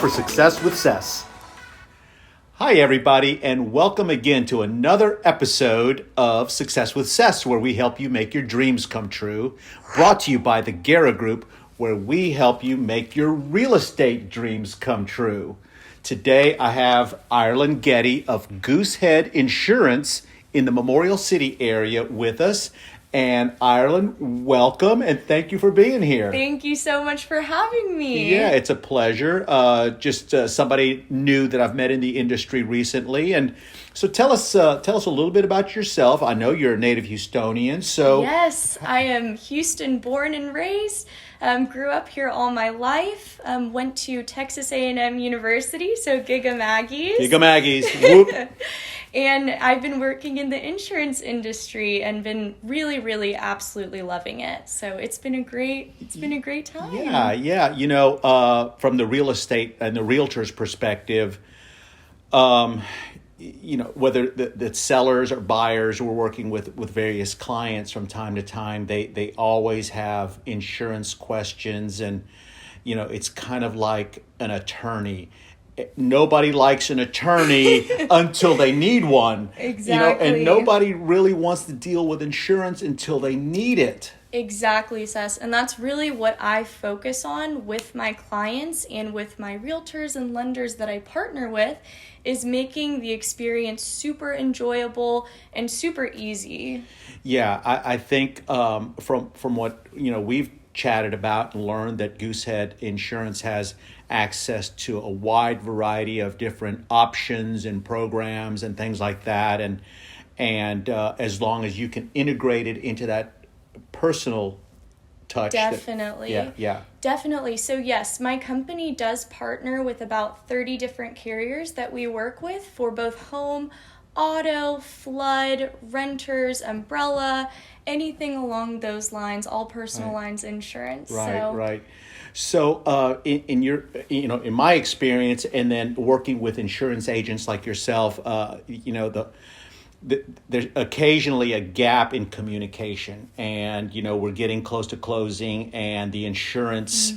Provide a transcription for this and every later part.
for Success with Ces. Hi, everybody, and welcome again to another episode of Success with Ces, where we help you make your dreams come true. Brought to you by the Guerra Group, where we help you make your real estate dreams come true. Today, I have Ireland Getty of Goosehead Insurance in the Memorial City area with us. And Ireland, welcome, and thank you for being here. Thank you so much for having me. Yeah, it's a pleasure. Somebody new that I've met in the industry recently, and so tell us a little bit about yourself. I know you're a native Houstonian, so yes, I am Houston born and raised. Grew up here all my life. Went to Texas A&M University, so Giga Maggies. Giga Maggies. Whoop. And I've been working in the insurance industry and been really, really absolutely loving it. So it's been a great time. Yeah. You know, from the real estate and the realtor's perspective, you know, whether the sellers or buyers we're working with various clients from time to time, they always have insurance questions, and you know, it's kind of like an attorney. Nobody likes an attorney until they need one. Exactly. You know, and nobody really wants to deal with insurance until they need it. Exactly, Ces. And that's really what I focus on with my clients and with my realtors and lenders that I partner with, is making the experience super enjoyable and super easy. Yeah, I think from what, you know, we've chatted about and learned that Goosehead Insurance has access to a wide variety of different options and programs and things like that, and as long as you can integrate it into that personal touch. Definitely. Definitely. So yes, my company does partner with about 30 different carriers that we work with for both home, auto, flood, renters, umbrella, anything along those lines, all personal lines insurance. Right. So in your, you know, in my experience, and then working with insurance agents like yourself, you know, there's occasionally a gap in communication, and you know, we're getting close to closing, and the insurance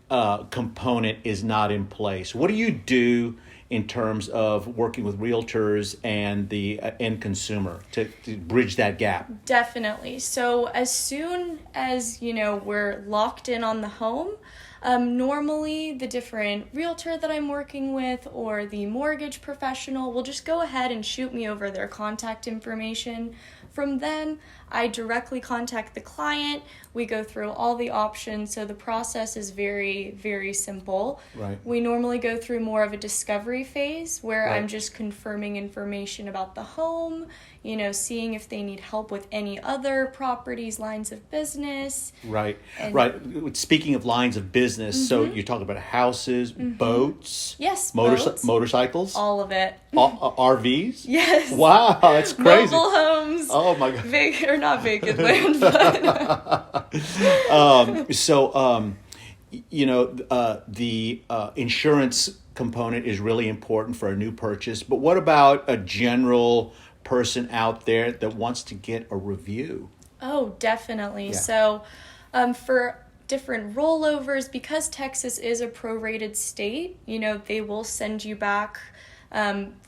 component is not in place. What do you do in terms of working with realtors and the end consumer to bridge that gap? Definitely. So as soon as, you know, we're locked in on the home, normally the different realtor that I'm working with or the mortgage professional will just go ahead and shoot me over their contact information. From then, I directly contact the client. We go through all the options, so the process is very, very simple. Right. We normally go through more of a discovery phase where Right. I'm just confirming information about the home, you know, seeing if they need help with any other properties, lines of business. Right. Speaking of lines of business, so you're talking about houses, boats, Yes, boats. motorcycles, All of it. RVs. Yes. Wow, that's crazy. Mobile homes. Oh my God. Not vacant land, but you know, the insurance component is really important for a new purchase. But what about a general person out there that wants to get a review? Oh, definitely. Yeah. So for different rollovers, because Texas is a prorated state, you know, they will send you back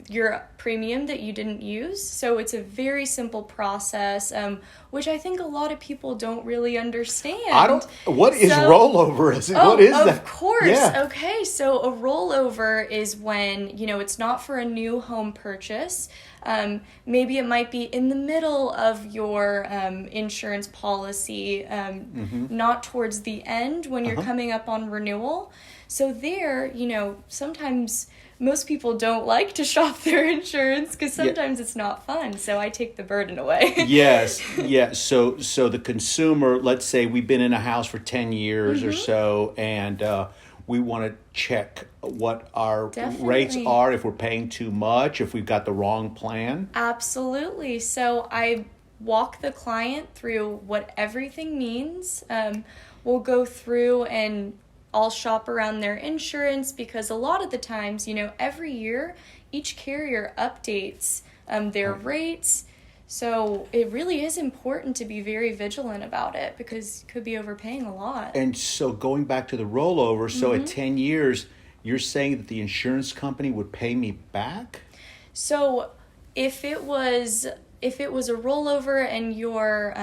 your premium that you didn't use. So it's a very simple process, which I think a lot of people don't really understand. What is rollover? What is that? Of course. Yeah. Okay, so a rollover is when, you know, it's not for a new home purchase. Maybe it might be in the middle of your insurance policy, not towards the end when you're coming up on renewal. So there, you know, sometimes most people don't like to shop their insurance because sometimes it's not fun. So I take the burden away. Yes. So the consumer, let's say we've been in a house for 10 years or so, and we want to check what our rates are, if we're paying too much, if we've got the wrong plan. Absolutely. So I walk the client through what everything means. We'll go through and I'll shop around their insurance, because a lot of the times, you know, every year each carrier updates their rates. So it really is important to be very vigilant about it, because you could be overpaying a lot. And so going back to the rollover, so at 10 years, you're saying that the insurance company would pay me back? So if it was a rollover and your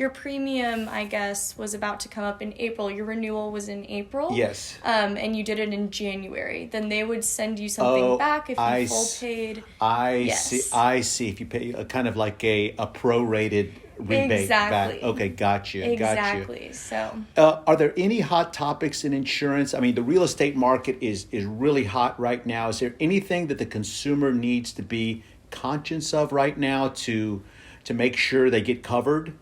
premium, I guess, was about to come up in April, your renewal was in April. Yes. And you did it in January, then they would send you something back if you full paid. I see. If you pay kind of like a prorated rebate back. Okay, got you. Exactly. So, are there any hot topics in insurance? I mean, the real estate market is really hot right now. Is there anything that the consumer needs to be conscious of right now to make sure they get covered?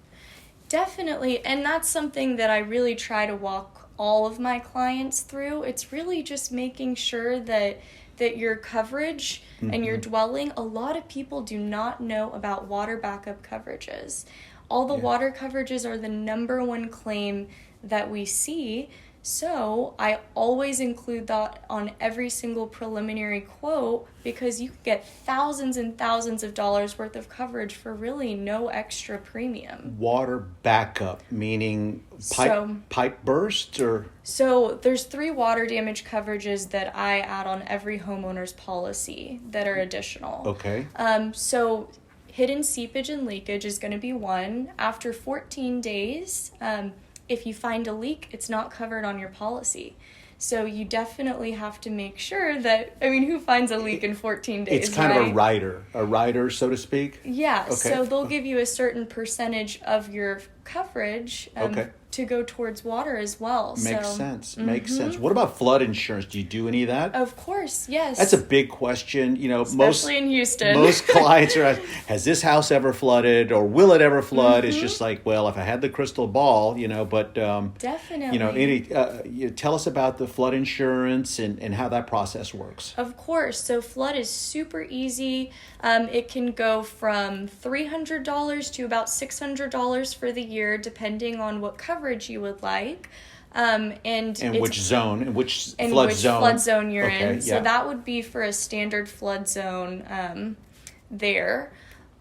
Definitely, and that's something that I really try to walk all of my clients through. It's really just making sure that your coverage and your dwelling, a lot of people do not know about water backup coverages. All the water coverages are the number one claim that we see. So I always include that on every single preliminary quote because you can get thousands and thousands of dollars worth of coverage for really no extra premium. Water backup, meaning pipe burst or? So there's 3 water damage coverages that I add on every homeowner's policy that are additional. Okay. So hidden seepage and leakage is going to be one. After 14 days, if you find a leak, it's not covered on your policy. So you definitely have to make sure that, who finds a leak in 14 days, It's kind of a rider, so to speak? Yeah, okay. So they'll give you a certain percentage of your coverage to go towards water as well. Makes sense. Makes sense. What about flood insurance? Do you do any of that? Of course, yes. That's a big question. Especially in Houston. Most clients are asking, has this house ever flooded or will it ever flood? It's just like, well, if I had the crystal ball, but definitely. Tell us about the flood insurance and how that process works. Of course. So flood is super easy. It can go from $300 to about $600 for the year, depending on what coverage you would like. And which zone, and which flood zone you're in. So yeah. that would be for a standard flood zone there.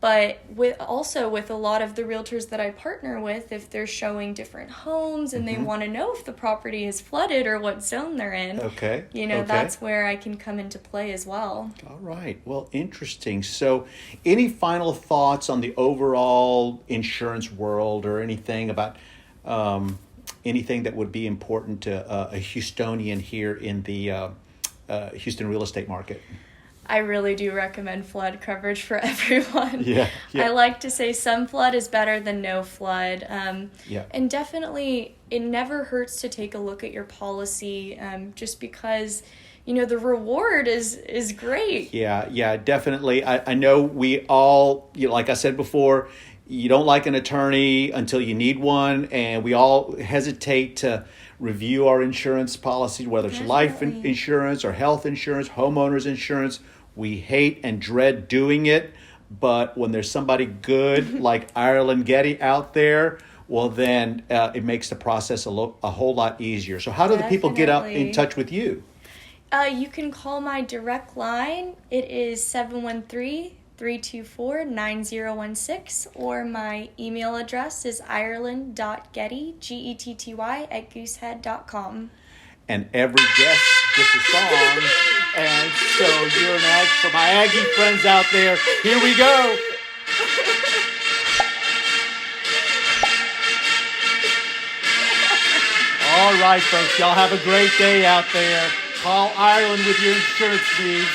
But with a lot of the realtors that I partner with, if they're showing different homes and they want to know if the property is flooded or what zone they're in, that's where I can come into play as well. All right. Well, interesting. So any final thoughts on the overall insurance world or anything about anything that would be important to a Houstonian here in the Houston real estate market? I really do recommend flood coverage for everyone. Yeah. I like to say some flood is better than no flood. And definitely it never hurts to take a look at your policy just because, the reward is great. Yeah, definitely. I know we all, like I said before, you don't like an attorney until you need one, and we all hesitate to review our insurance policy, whether it's life insurance or health insurance, homeowners insurance. We hate and dread doing it, but when there's somebody good like Ireland Getty out there, well, then it makes the process a whole lot easier. So how do the people get up in touch with you? You can call my direct line. It is 713-324-9016, or my email address is ireland.getty, Getty, @goosehead.com. And every guest gets a song. And so you're an Aggie. For my Aggie friends out there, here we go. All right, folks. Y'all have a great day out there. Call Ireland with your insurance needs.